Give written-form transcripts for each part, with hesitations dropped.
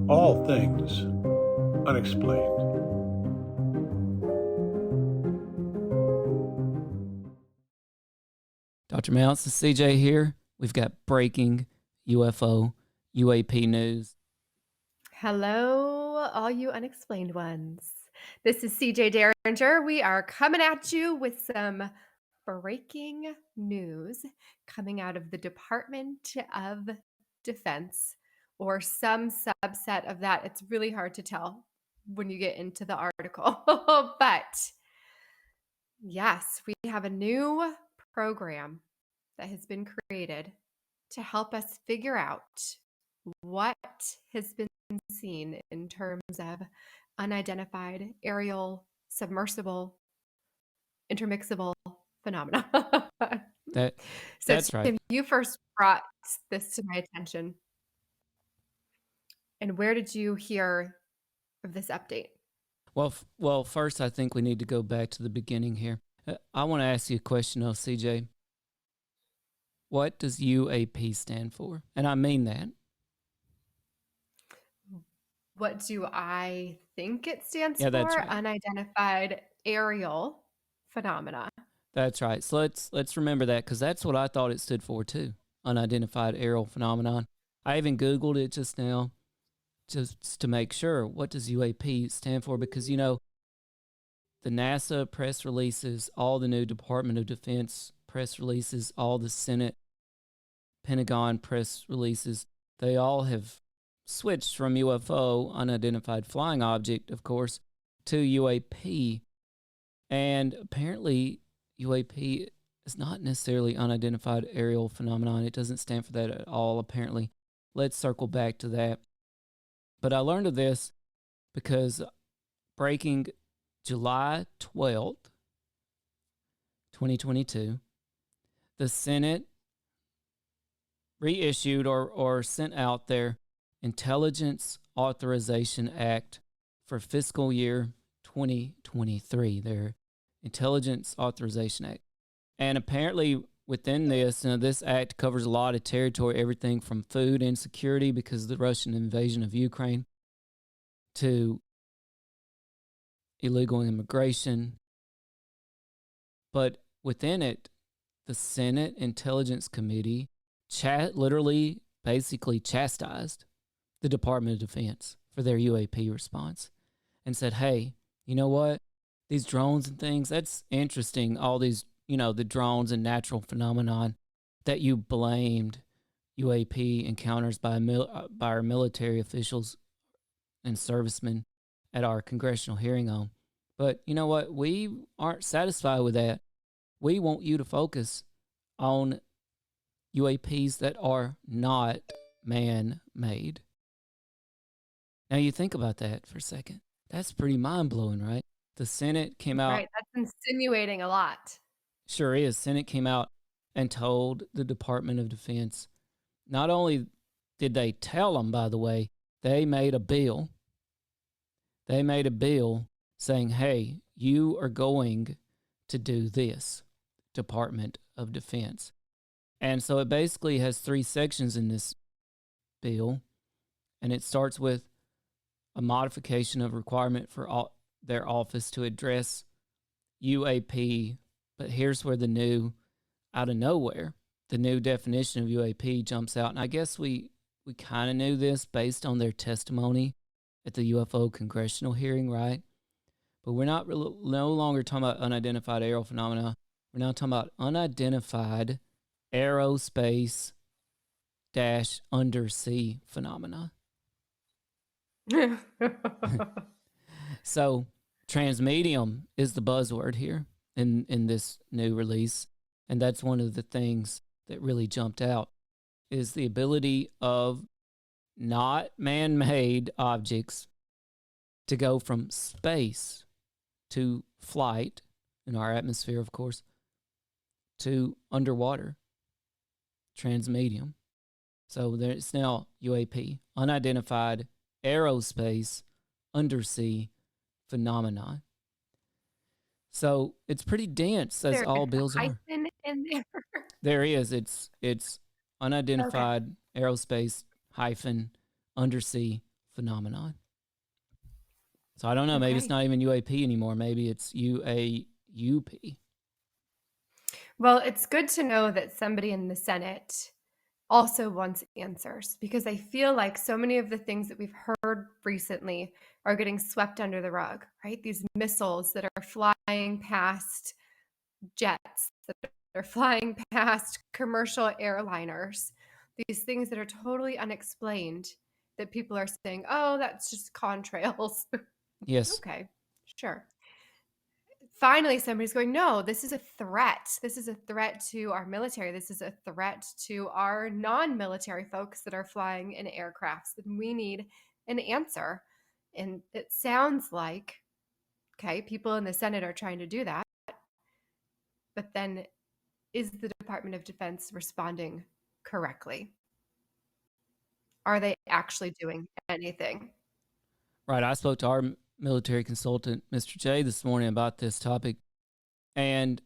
All Things Unexplained. Dr. Mounts, this is CJ here. We've got breaking UFO UAP news. Hello, all you unexplained ones. This is CJ Derringer. We are coming at you with some breaking news coming out of the Department of Defense or some subset of that. It's really hard to tell when you get into the article. But yes, we have a new program that has been created to help us figure out what has been seen in terms of unidentified aerial, submersible, intermixable phenomena. So, That's right. Tim, you first brought this to my attention. And where did you hear of this update? Well, first, I think we need to go back to the beginning here. I want to ask you a question, though, CJ. What does UAP stand for? And I mean that. What do I think it stands Yeah, for? that's right. Unidentified aerial phenomena. That's right. So let's remember that, because that's what I thought it stood for too. Unidentified aerial phenomenon. I even Googled it just now, just to make sure. What does UAP stand for? Because, you know, the NASA press releases, all the new Department of Defense press releases, all the Senate, Pentagon press releases, they all have switched from UFO, unidentified flying object, of course, to UAP. And apparently UAP is not necessarily unidentified aerial phenomenon. It doesn't stand for that at all, apparently. Let's circle back to that. But I learned of this because breaking July 12th, 2022, the Senate reissued or sent out their Intelligence Authorization Act for fiscal year 2023, their Intelligence Authorization Act. And apparently within this, this act covers a lot of territory, everything from food insecurity because of the Russian invasion of Ukraine to illegal immigration. But within it, the Senate Intelligence Committee literally basically chastised the Department of Defense for their UAP response and said, hey, you know what? These drones and things, that's interesting. All these, the drones and natural phenomenon that you blamed UAP encounters by our military officials and servicemen at our congressional hearing on. But you know what? We aren't satisfied with that. We want you to focus on UAPs that are not man-made. Now you think about that for a second. That's pretty mind-blowing, right? The Senate came out. Right, that's insinuating a lot. Sure is. Senate came out and told the Department of Defense, not only did they tell them, by the way, they made a bill. They made a bill saying, hey, you are going to do this, Department of Defense. And so it basically has 3 sections in this bill, and it starts with a modification of requirement for their office to address UAP. But here's where the new, out of nowhere, the new definition of UAP jumps out. And I guess we kind of knew this based on their testimony at the UFO congressional hearing, right? But we're no longer talking about unidentified aerial phenomena. We're now talking about unidentified aerospace - undersea phenomena. So transmedium is the buzzword here in this new release. And that's one of the things that really jumped out, is the ability of not man-made objects to go from space to flight, in our atmosphere, of course, to underwater, transmedium. So it's now UAP, unidentified aerospace undersea phenomenon. So it's pretty dense, as all bills are. In there. There is. It's unidentified aerospace - undersea phenomenon. So I don't know. Maybe it's not even UAP anymore. Maybe it's UAUP. Well, it's good to know that somebody in the Senate also wants answers, because I feel like so many of the things that we've heard recently are getting swept under the rug, right? These missiles that are flying past jets, that are flying past commercial airliners, these things that are totally unexplained, that people are saying, oh, that's just contrails. Yes. Okay, sure. Finally, somebody's going, no, this is a threat. This is a threat to our military. This is a threat to our non-military folks that are flying in aircrafts. And we need an answer. And it sounds like, okay, people in the Senate are trying to do that. But then is the Department of Defense responding correctly? Are they actually doing anything? Right. I spoke to our military consultant, Mr. J, this morning about this topic. And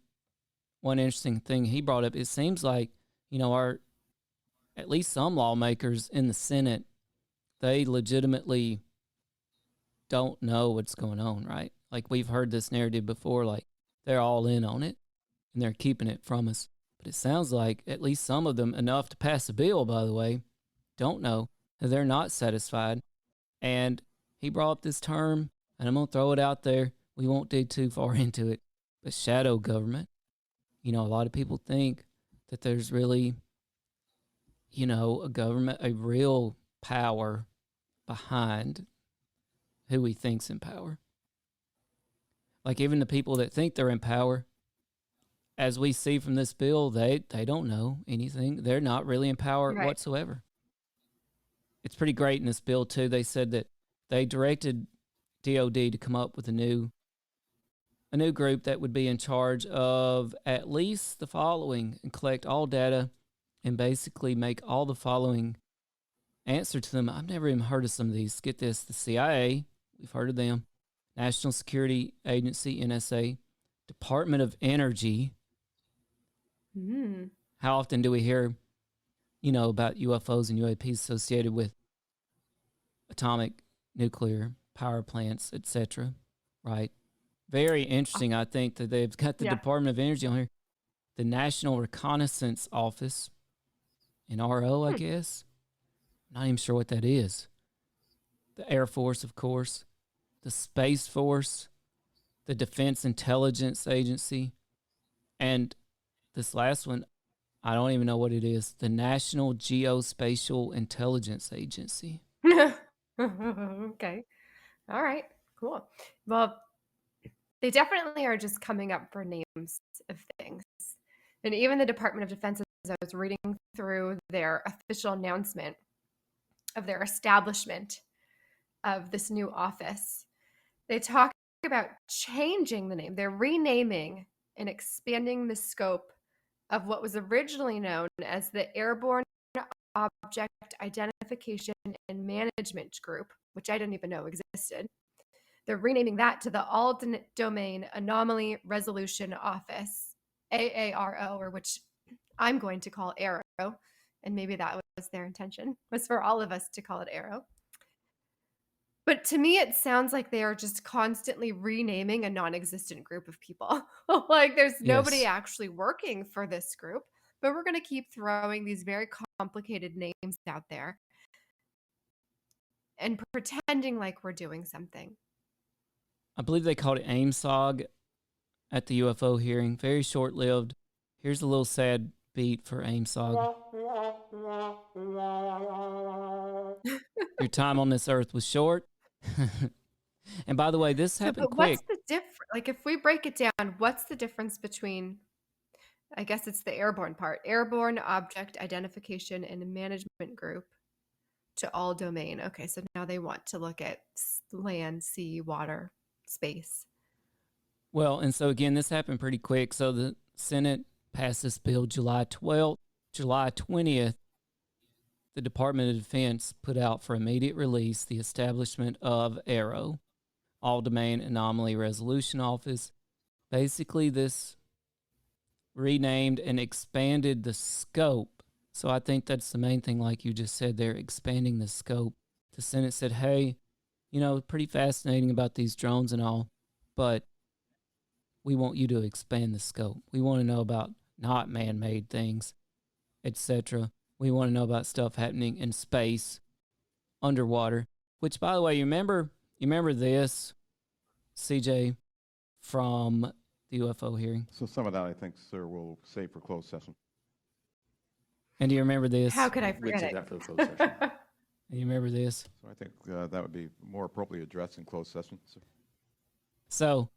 one interesting thing he brought up, it seems like, at least some lawmakers in the Senate, they legitimately don't know what's going on, right? Like, we've heard this narrative before, like they're all in on it and they're keeping it from us. But it sounds like at least some of them, enough to pass a bill, by the way, don't know, that they're not satisfied. And he brought up this term, and I'm going to throw it out there. We won't dig too far into it, but shadow government. A lot of people think that there's really, a government, a real power behind who he thinks in power. Like, even the people that think they're in power, as we see from this bill, they don't know anything. They're not really in power whatsoever. It's pretty great in this bill, too. They said that they directed DOD to come up with a new group that would be in charge of at least the following and collect all data and basically make all the following answer to them. I've never even heard of some of these. Get this, the CIA, we've heard of them, National Security Agency, NSA, Department of Energy. How often do we hear, about UFOs and UAPs associated with atomic, nuclear, power plants, etc., right? Very interesting, I think, that they've got the Department of Energy on here. The National Reconnaissance Office, NRO, I guess. Not even sure what that is. The Air Force, of course. The Space Force. The Defense Intelligence Agency. And this last one, I don't even know what it is. The National Geospatial Intelligence Agency. Okay. All right. Cool. Well, they definitely are just coming up for names of things. And even the Department of Defense, as I was reading through their official announcement of their establishment of this new office, they talk about changing the name. They're renaming and expanding the scope of what was originally known as the Airborne Object Identification and Management Group, which I didn't even know existed. They're renaming that to the All Domain Anomaly Resolution Office, AARO, or which I'm going to call AARO, and maybe that was their intention, was for all of us to call it AARO. But to me, it sounds like they are just constantly renaming a non-existent group of people. Like there's nobody actually working for this group, but we're going to keep throwing these very complicated names out there and pretending like we're doing something. I believe they called it AIMSOG at the UFO hearing. Very short-lived. Here's a little sad beat for AIMSOG. Your time on this earth was short. And by the way, this happened quick. What's the difference? Like, if we break it down, what's the difference between, I guess it's the airborne part, Airborne Object Identification and Management Group to All Domain. Okay, so now they want to look at land, sea, water, space. Well, and so again, this happened pretty quick. So the Senate passed this bill July 12th. July 20th, the Department of Defense put out for immediate release the establishment of AARO, All Domain Anomaly Resolution Office. Basically, this renamed and expanded the scope. So I think that's the main thing, like you just said, they're expanding the scope the Senate said, hey, pretty fascinating about these drones and all, but we want you to expand the scope. We want to know about not man-made things, etc. We want to know about stuff happening in space, underwater, which, by the way, you remember this, CJ, from the UFO hearing? So some of that, I think, sir, we'll save for closed session. And do you remember this? How could I We'd forget save it? that for the closed session. Do you remember this? So I think that would be more appropriately addressed in closed session. So,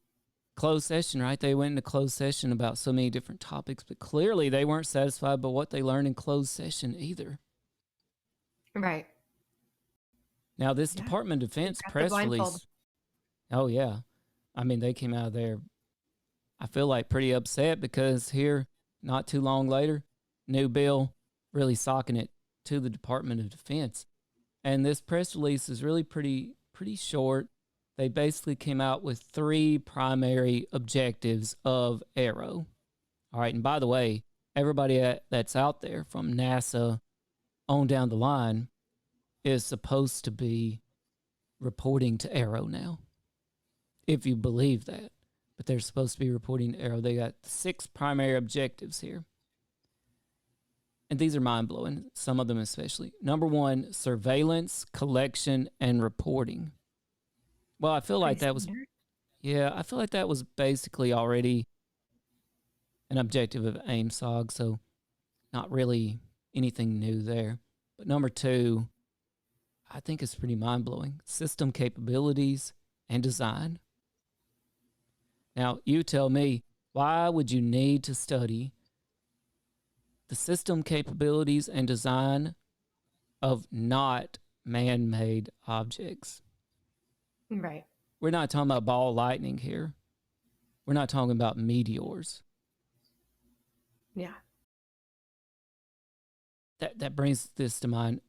closed session, right? They went into closed session about so many different topics, but clearly they weren't satisfied by what they learned in closed session either. Right. Now, this Yeah. Department of Defense got the press blindfold. release. Oh, yeah. I mean, they came out of there, I feel like, pretty upset because here, not too long later, new bill really socking it to the Department of Defense. And this press release is really pretty short. They basically came out with 3 primary objectives of AARO. All right, and by the way, everybody that's out there from NASA on down the line is supposed to be reporting to AARO now, if you believe that. But they're supposed to be reporting to AARO. They got 6 primary objectives here. And these are mind-blowing, some of them especially. Number 1, surveillance, collection, and reporting. Well, I feel like that was, I feel like that was basically already an objective of AIMSOG, so not really anything new there. But number 2, I think it's pretty mind-blowing. System capabilities and design. Now, you tell me, why would you need to study the system capabilities and design of not man-made objects? Right. We're not talking about ball lightning here. We're not talking about meteors. Yeah. That brings this to mind.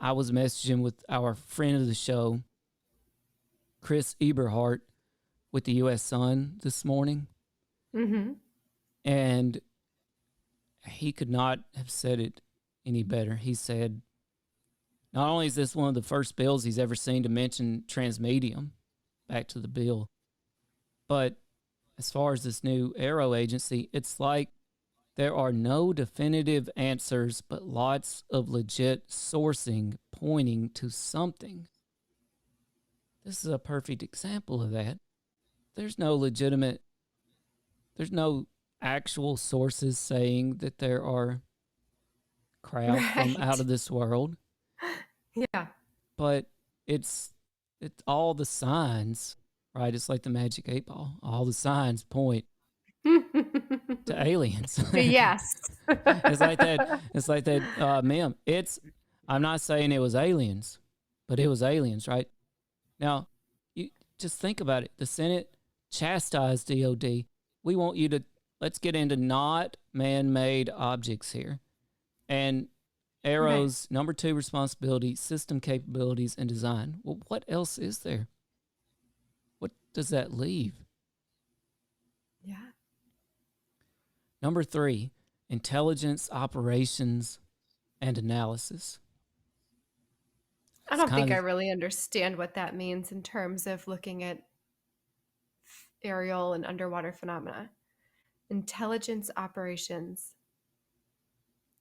I was messaging with our friend of the show, Chris Eberhardt, with the U.S. Sun this morning. Mm-hmm. And he could not have said it any better. He said, not only is this one of the first bills he's ever seen to mention transmedium, back to the bill, but as far as this new AARO agency, it's like there are no definitive answers, but lots of legit sourcing pointing to something. This is a perfect example of that. There's no actual sources saying that there are craft from out of this world. Yeah. But it's all the signs, right? It's like the magic 8 ball. All the signs point to aliens. Yes. It's like that meme. I'm not saying it was aliens, but it was aliens, right? Now, you just think about it. The Senate chastised DOD. We want you to, let's get into not man-made objects here. And AARO's number 2 responsibility, system capabilities and design. Well, what else is there? What does that leave? Yeah. Number 3, intelligence, operations, and analysis. I don't think I really understand what that means in terms of looking at aerial and underwater phenomena. Intelligence, operations,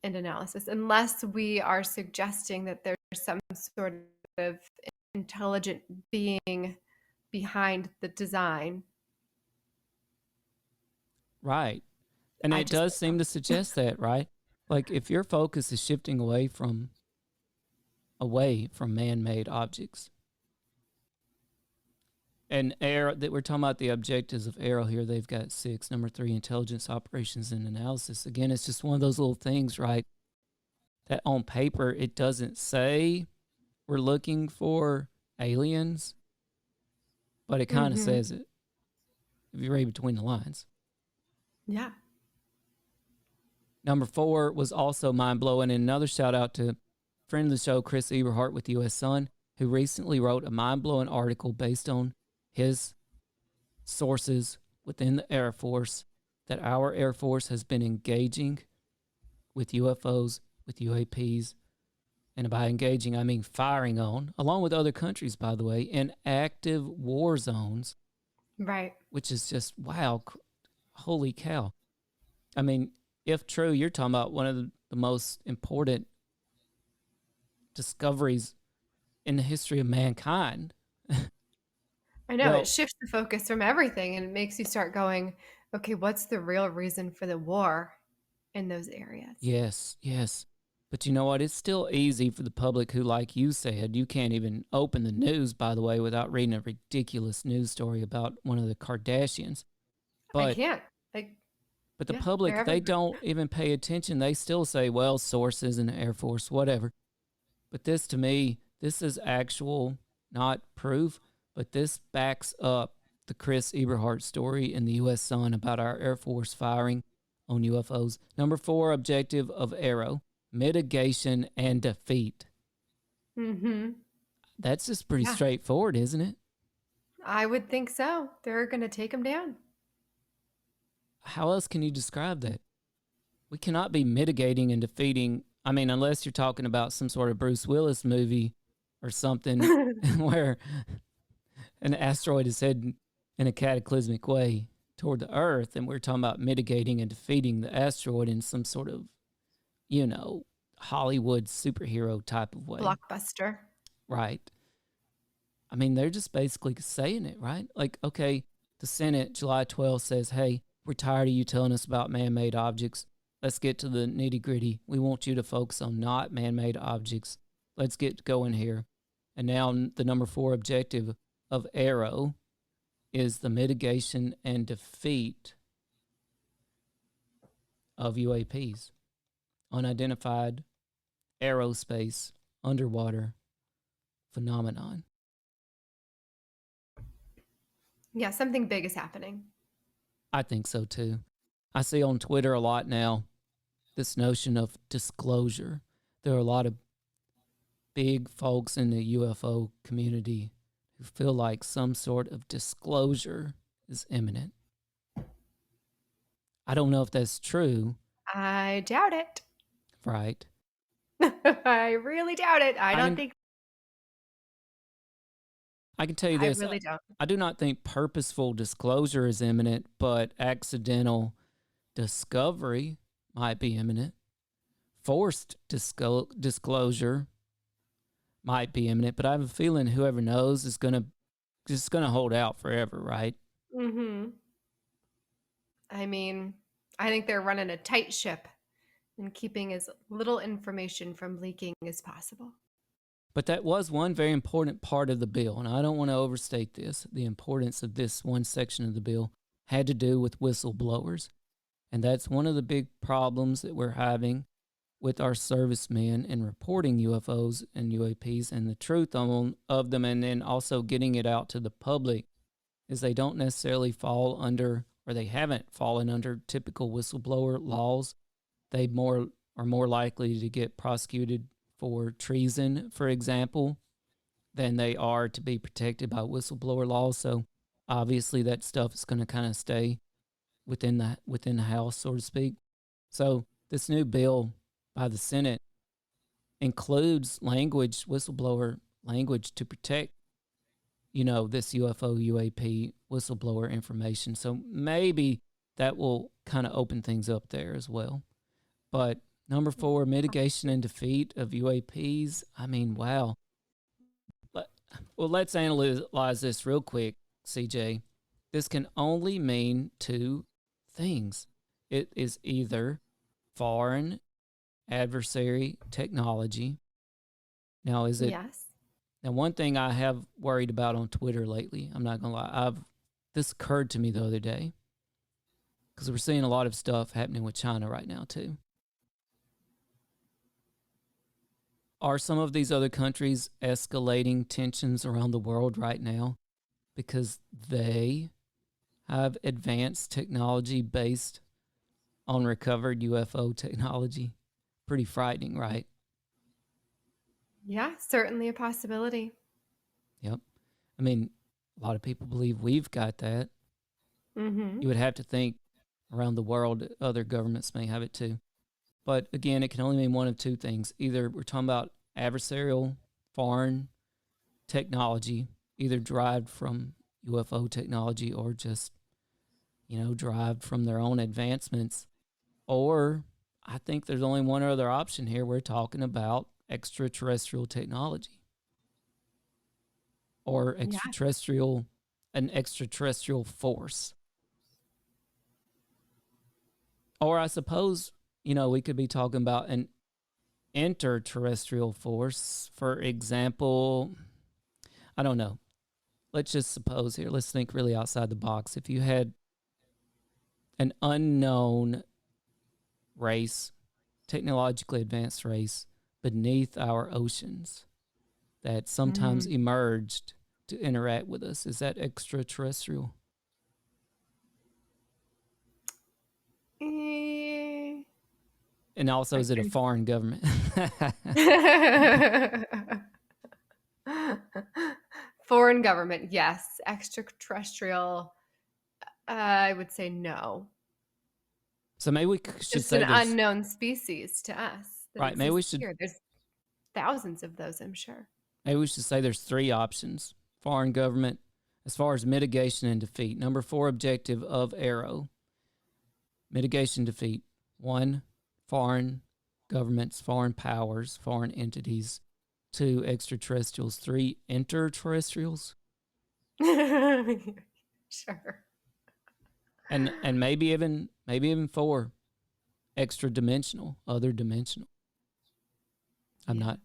and analysis, unless we are suggesting that there's some sort of intelligent being behind the design. Right. And it does seem to suggest that, right? Like if your focus is shifting away from man-made objects. And AARO, that we're talking about the objectives of AARO here, they've got 6. Number 3, intelligence, operations, and analysis. Again, it's just one of those little things, right? That on paper, it doesn't say we're looking for aliens, but it kind of says it, if you read between the lines. Yeah. Number 4 was also mind-blowing, and another shout-out to friend of the show, Chris Eberhardt with the U.S. Sun, who recently wrote a mind-blowing article based on his sources within the Air Force that our Air Force has been engaging with UFOs, with UAPs and by engaging, I mean firing on, along with other countries, by the way, in active war zones, Right. which is just, wow, holy cow. I mean, if true, you're talking about one of the most important discoveries in the history of mankind. I know it Well, shifts the focus from everything and it makes you start going, okay, what's the real reason for the war in those areas? yes, yes. But you know what? It's still easy for the public who, like you said, you can't even open the news, by the way, without reading a ridiculous news story about one of the Kardashians. I But can't. Like, but the yeah, they're public, they everywhere. don't even pay attention. They still say, well, sources in the Air Force, whatever. But this, to me, this is actual, not proof, but this backs up the Chris Eberhardt story in the U.S. Sun about our Air Force firing on UFOs. Number 4 objective of AARO, mitigation and defeat. Mm-hmm. That's just pretty Yeah, straightforward, isn't it? I would think so. They're going to take them down. How else can you describe that? We cannot be mitigating and defeating. I mean, unless you're talking about some sort of Bruce Willis movie or something where an asteroid is heading in a cataclysmic way toward the Earth, and we're talking about mitigating and defeating the asteroid in some sort of, Hollywood superhero type of way. Blockbuster. Right. I mean, they're just basically saying it, right? Like, okay, the Senate, July 12th, says, hey, we're tired of you telling us about man made objects. Let's get to the nitty gritty. We want you to focus on not man made objects. Let's get going here. And now the number 4 objective of AARO is the mitigation and defeat of UAPs, unidentified aerospace underwater phenomenon. Yeah, something big is happening. I think so too. I see on Twitter a lot now this notion of disclosure. There are a lot of big folks in the UFO community who feel like some sort of disclosure is imminent. I don't know if that's true, I doubt it. right? I really doubt it. I I don't can think, I can tell you I this. really don't. I do not think purposeful disclosure is imminent, but accidental discovery might be imminent. Forced disclosure might be imminent, but I have a feeling whoever knows is just gonna hold out forever, right? Mm-hmm. I mean, I think they're running a tight ship and keeping as little information from leaking as possible. But that was one very important part of the bill, and I don't want to overstate this. The importance of this one section of the bill had to do with whistleblowers, and that's one of the big problems that we're having with our servicemen in reporting UFOs and UAPs and the truth of them, and then also getting it out to the public, is they don't necessarily fall under, or they haven't fallen under, typical whistleblower laws. They are more likely to get prosecuted for treason, for example, than they are to be protected by whistleblower laws. So obviously that stuff is going to kind of stay within the house, so to speak. So this new bill by the Senate includes whistleblower language to protect, this UFO UAP whistleblower information. So maybe that will kind of open things up there as well. But number 4, mitigation and defeat of UAPs. I mean, wow. Well, let's analyze this real quick, CJ. This can only mean 2 things. It is either foreign adversary technology. Now, is it? Yes. Now, one thing I have worried about on Twitter lately, I'm not gonna lie, this occurred to me the other day because we're seeing a lot of stuff happening with China right now too. Are some of these other countries escalating tensions around the world right now because they have advanced technology based on recovered UFO technology? Pretty frightening, right? Yeah, certainly a possibility. Yep. I mean, a lot of people believe we've got that. Mm-hmm. You would have to think around the world, other governments may have it too. But again, it can only mean one of 2 things. Either we're talking about adversarial foreign technology, either derived from UFO technology or just, derived from their own advancements. Or I think there's only one other option here. We're talking about extraterrestrial technology or an extraterrestrial force. Or I suppose, we could be talking about an interterrestrial force. For example, I don't know. Let's just suppose here, let's think really outside the box. If you had an unknown race, technologically advanced race, beneath our oceans that sometimes emerged to interact with us, is that extraterrestrial? And also, is it a foreign government? Foreign government, yes. Extraterrestrial, I would say no. So maybe we should It's say an unknown species to us. Right, maybe we should. Here. There's thousands of those, I'm sure. Maybe we should say there's 3 options. Foreign government, as far as mitigation and defeat. Number 4 objective of AARO. Mitigation, defeat. 1, foreign governments, foreign powers, foreign entities. 2, extraterrestrials. 3, interterrestrials. Sure. And maybe even 4, extra dimensional, other dimensional. I'm not,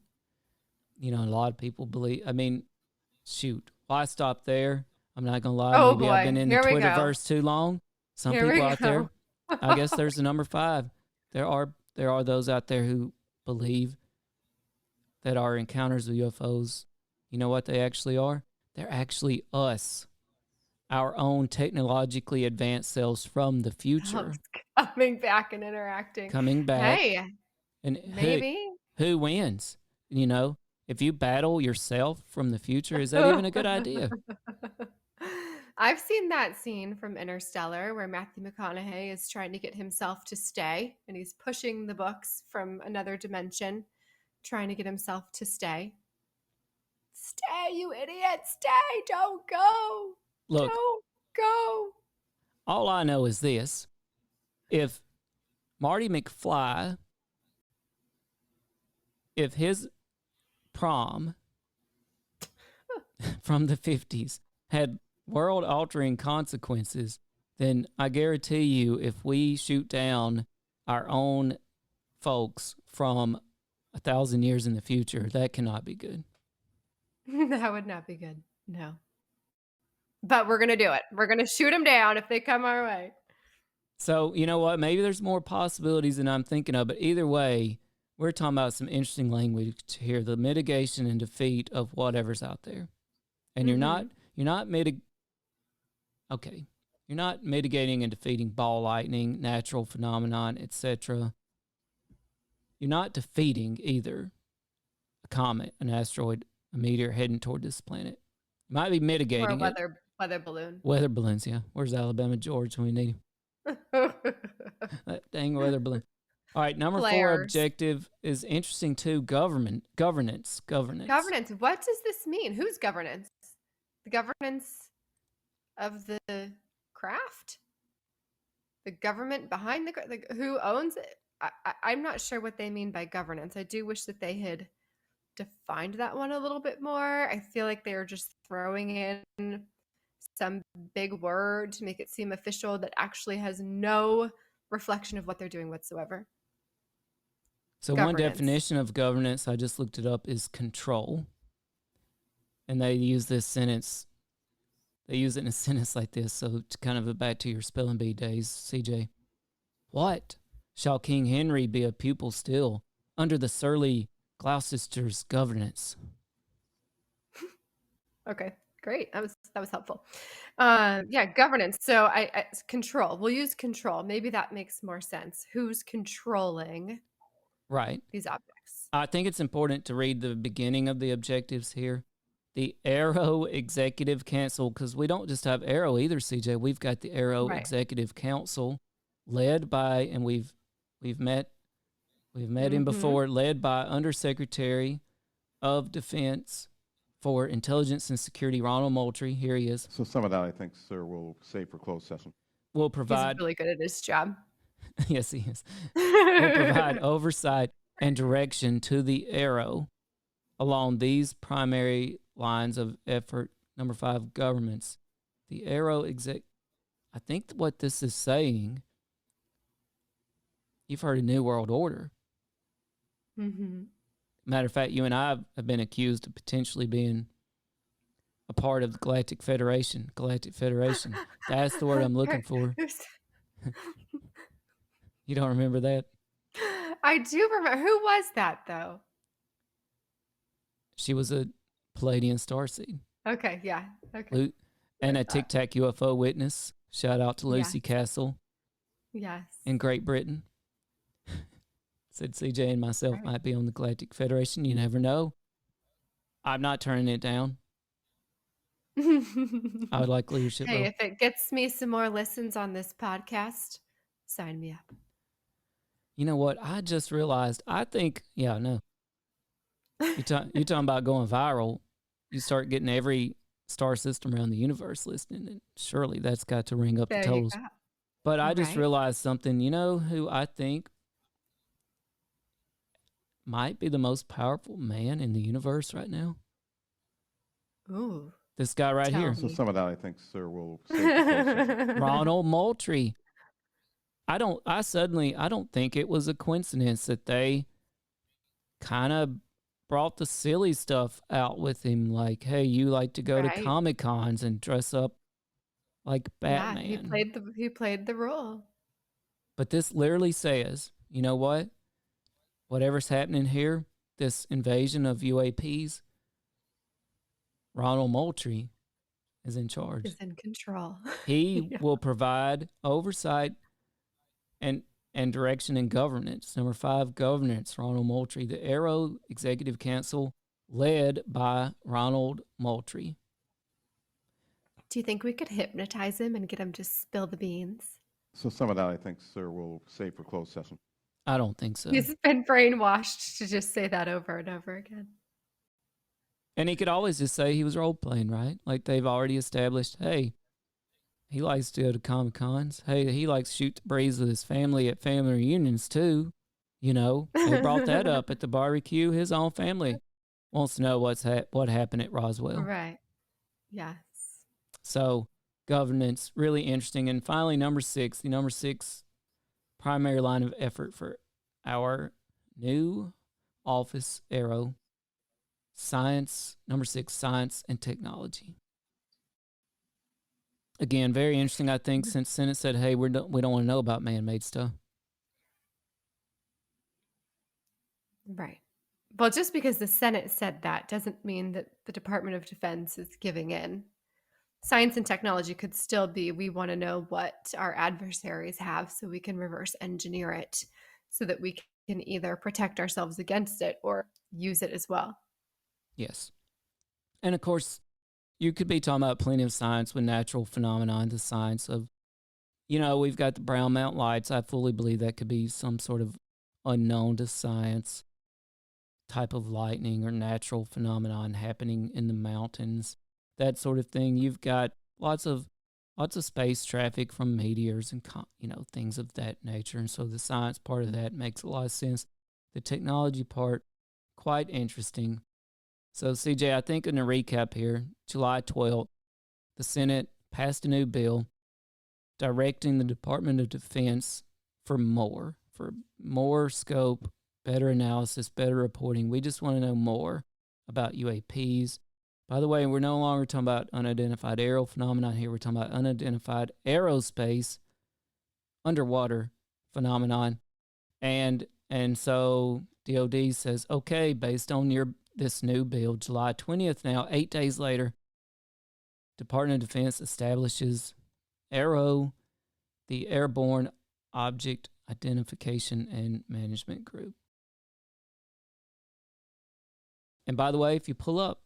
a lot of people believe, shoot, why stop there? I'm not going to lie. Oh, Maybe boy. I've been in Here the we go. Twitterverse too long. Some Here people we out go. there, I guess there's the number 5. There are those out there who believe that our encounters with UFOs, you know what they actually are? They're actually us, our own technologically advanced selves from the future. Coming back and interacting. Coming back. Hey, and maybe. Who wins? If you battle yourself from the future, is that even a good idea? I've seen that scene from Interstellar where Matthew McConaughey is trying to get himself to stay, and he's pushing the books from another dimension, trying to get himself to stay. Stay, you idiot! Stay! Don't go! Look, don't go! All I know is this. If Marty McFly, if his prom from the 50s had world-altering consequences, then I guarantee you if we shoot down our own folks from 1,000 years in the future, that cannot be good. That would not be good. No. But we're going to do it. We're going to shoot them down if they come our way. So, you know what? Maybe there's more possibilities than I'm thinking of, but either way, we're talking about some interesting language here, the mitigation and defeat of whatever's out there. And you're not mitigating and defeating ball lightning, natural phenomenon, etc. You're not defeating either a comet, an asteroid, a meteor heading toward this planet. You might be mitigating or a weather balloon. Weather balloons, yeah. Where's Alabama George when we need him? That dang weather balloon. All right, number 4 objective is interesting too. Governance. Governance. What does this mean? Whose governance? The governance of the craft? The government behind who owns it? I'm not sure what they mean by governance. I do wish that they had defined that one a little bit more. I feel like they were just throwing in some big word to make it seem official that actually has no reflection of what they're doing whatsoever. So one definition of governance, I just looked it up, is control. And they use this sentence. They use it in a sentence like this. So to kind of back to your spelling bee days, CJ. What? Shall King Henry be a pupil still under the surly Gloucester's governance? Okay, great. That was helpful. Yeah, governance. So I control. We'll use control. Maybe that makes more sense. Who's controlling these objects? I think it's important to read the beginning of the objectives here. The AARO Executive Council, because we don't just have AARO either, CJ. We've got the AARO Executive Council, led by, and we've met him before, led by Undersecretary of Defense for Intelligence and Security, Ronald Moultrie, here he is, So some of that, I think, sir, we'll save for closed session. will He's provide, really good at his job. yes, he is, will provide oversight and direction to the AARO along these primary lines of effort. Number 5, governments. The AARO I think what this is saying, you've heard of New World Order. Mm-hmm. Matter of fact, you and I have been accused of potentially being a part of the Galactic Federation. Galactic Federation. That's the word I'm looking for. You don't remember that? I do remember. Who was that, though? She was a Palladian starseed. Okay, yeah. Okay. And a Where's Tic that? Tac UFO witness. Shout out to Lucy Yes. Castle Yes. in Great Britain. Said CJ and myself Right. might be on the Galactic Federation. You never know. I'm not turning it down. I would like leadership Hey, role. if it gets me some more listens on this podcast, sign me up. You know what? I just realized, I think, yeah, no. You're talking about going viral. You start getting every star system around the universe listening, and surely that's got to ring up the There you totals. go. But I just Right. realized something. You know who I think might be the most powerful man in the universe right now? Ooh. This guy right Tell here, So me. some of that, I think, sir, we'll save for closed session. Ronald Moultrie. I don't think it was a coincidence that they kind of brought the silly stuff out with him. Like, hey, you like to go to Right. Comic Cons and dress up like Yeah, Batman. he played the role. But this literally says, you know what? Whatever's happening here, this invasion of UAPs, Ronald Moultrie is in charge. Is in control. He Yeah. will provide oversight and direction and governance. Number 5, governance, Ronald Moultrie. The AARO Executive Council led by Ronald Moultrie. Do you think we could hypnotize him and get him to spill the beans? So some of that, I think, sir, we'll save for closed session. I don't think so. He's been brainwashed to just say that over and over again. And he could always just say he was role playing, right? Like they've already established, hey, he likes to go to Comic Cons. Hey, he likes to shoot the breeze with his family at family reunions too. You know, they brought that up at the barbecue. His own family wants to know what happened at Roswell. Right. Yes. So governance, really interesting. And finally, number 6, the number 6 primary line of effort for our new office, AARO, science, number 6, science and technology. Again, very interesting, I think, since Senate said, hey, we don't want to know about man-made stuff. Right. Well, just because the Senate said that doesn't mean that the Department of Defense is giving in. Science and technology could still be, we want to know what our adversaries have so we can reverse engineer it so that we can either protect ourselves against it or use it as well. Yes. And of course, you could be talking about plenty of science with natural phenomenon, the science of, you know, we've got the Brown Mountain Lights. I fully believe that could be some sort of unknown to science type of lightning or natural phenomenon happening in the mountains, that sort of thing. You've got lots of space traffic from meteors and, you know, things of that nature. And so the science part of that makes a lot of sense. The technology part, quite interesting. So, CJ, I think in a recap here, July 12th, the Senate passed a new bill directing the Department of Defense for more scope, better analysis, better reporting. We just want to know more about UAPs. By the way, we're no longer talking about unidentified aerial phenomenon here. We're talking about unidentified aerospace underwater phenomenon. And so DOD says, okay, based on this new bill, July 20th now, 8 days later, Department of Defense establishes AARO, the Airborne Object Identification and Management Group. And by the way, if you pull up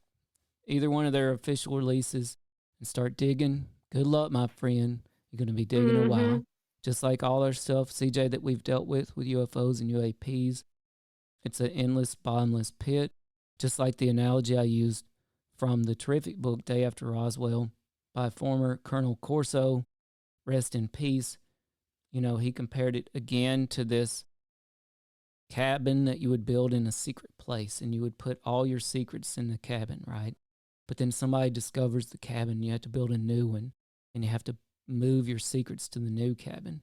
either one of their official releases and start digging, good luck, my friend. You're going to be digging a while. Just like all our stuff, CJ, that we've dealt with UFOs and UAPs. It's an endless, bottomless pit. Just like the analogy I used from the terrific book Day After Roswell by former Colonel Corso, rest in peace. He compared it again to this cabin that you would build in a secret place, and you would put all your secrets in the cabin, right? But then somebody discovers the cabin, you have to build a new one, and you have to move your secrets to the new cabin.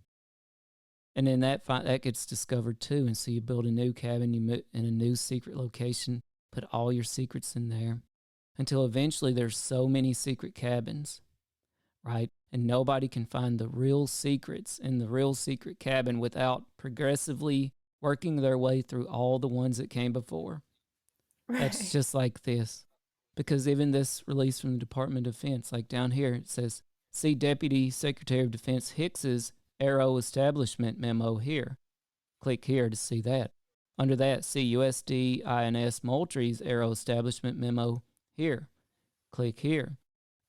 And then that gets discovered too, and so you build a new cabin, you move in a new secret location, put all your secrets in there, until eventually there's so many secret cabins, right? And nobody can find the real secrets in the real secret cabin without progressively working their way through all the ones that came before. Right. That's just like this. Because even this release from the Department of Defense, like down here, it says, see Deputy Secretary of Defense Hicks's AARO establishment memo here. Click here to see that. Under that, see USD INS Moultrie's AARO establishment memo here. Click here.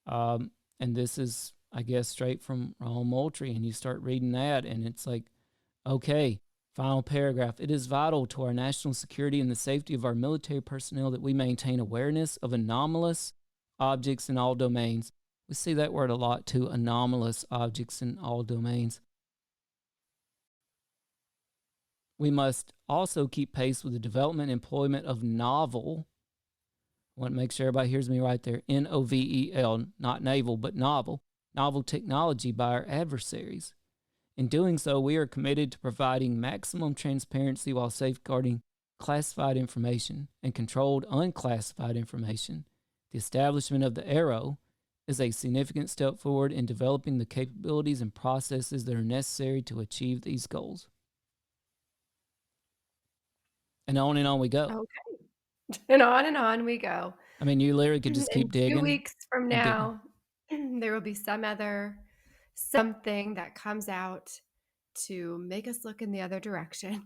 And this is, I guess, straight from Ron Moultrie, and you start reading that, and it's like, okay, final paragraph. It is vital to our national security and the safety of our military personnel that we maintain awareness of anomalous objects in all domains. We see that word a lot too, anomalous objects in all domains. We must also keep pace with the development and employment of novel, I want to make sure everybody hears me right there, Novel, not naval, but novel technology by our adversaries. In doing so, we are committed to providing maximum transparency while safeguarding classified information and controlled unclassified information. The establishment of the AARO is a significant step forward in developing the capabilities and processes that are necessary to achieve these goals. And on we go. Okay. And on we go. I mean, you literally could just keep In digging. 2 weeks from and digging. now, there will be something that comes out to make us look in the other direction.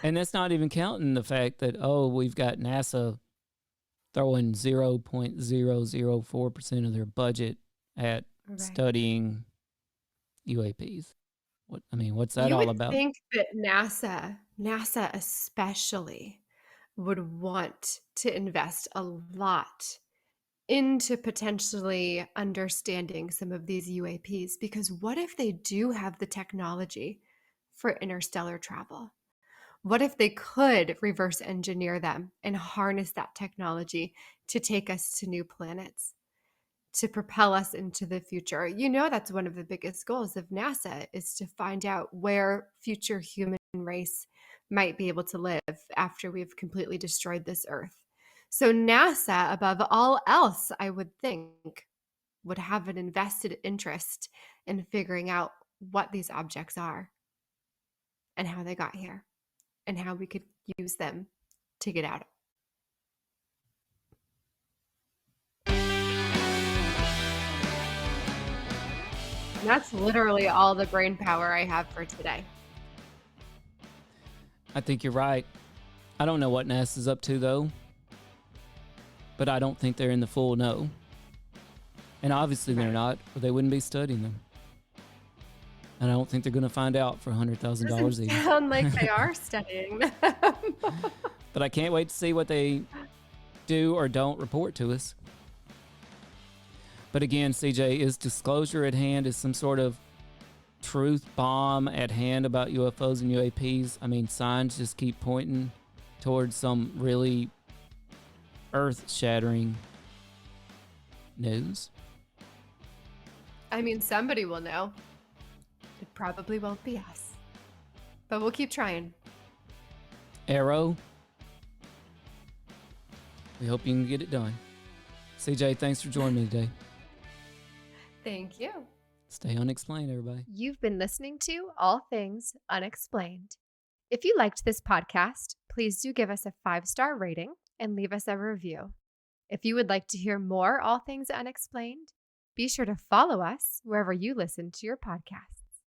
And that's not even counting the fact that, we've got NASA throwing 0.004% of their budget at Right. studying UAPs. What's that You all would about? think that NASA especially, would want to invest a lot into potentially understanding some of these UAPs, because what if they do have the technology for interstellar travel? What if they could reverse engineer them and harness that technology to take us to new planets, to propel us into the future? That's one of the biggest goals of NASA, is to find out where future human race might be able to live after we've completely destroyed this earth. So NASA, above all else, I would think, would have an invested interest in figuring out what these objects are and how they got here and how we could use them to get out. And that's literally all the brain power I have for today. I think you're right. I don't know what NASA's up to, though. But I don't think they're in the full know. And obviously they're not, or they wouldn't be studying them. And I don't think they're going to find out for $100,000 Doesn't each. sound like they are studying them. But I can't wait to see what they do or don't report to us. But again, CJ, is disclosure at hand? Is some sort of truth bomb at hand about UFOs and UAPs? I mean, signs just keep pointing towards some really earth-shattering news. I mean, somebody will know. It probably won't be us. But we'll keep trying. AARO, we hope you can get it done. CJ, thanks for joining me today. Thank you. Stay unexplained, everybody. You've been listening to All Things Unexplained. If you liked this podcast, please do give us a 5-star rating and leave us a review. If you would like to hear more All Things Unexplained, be sure to follow us wherever you listen to your podcasts.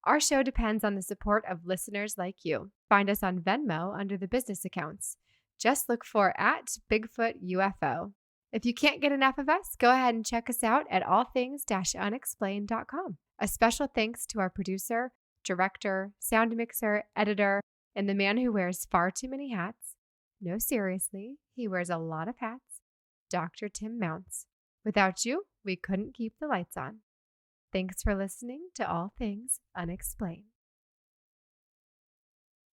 Our show depends on the support of listeners like you. Find us on Venmo under the business accounts. Just look for @BigfootUFO. If you can't get enough of us, go ahead and check us out at allthings-unexplained.com. A special thanks to our producer, director, sound mixer, editor, and the man who wears far too many hats, No, seriously, he wears a lot of hats. Dr. Tim Mounts. Without you, we couldn't keep the lights on. Thanks for listening to All Things Unexplained.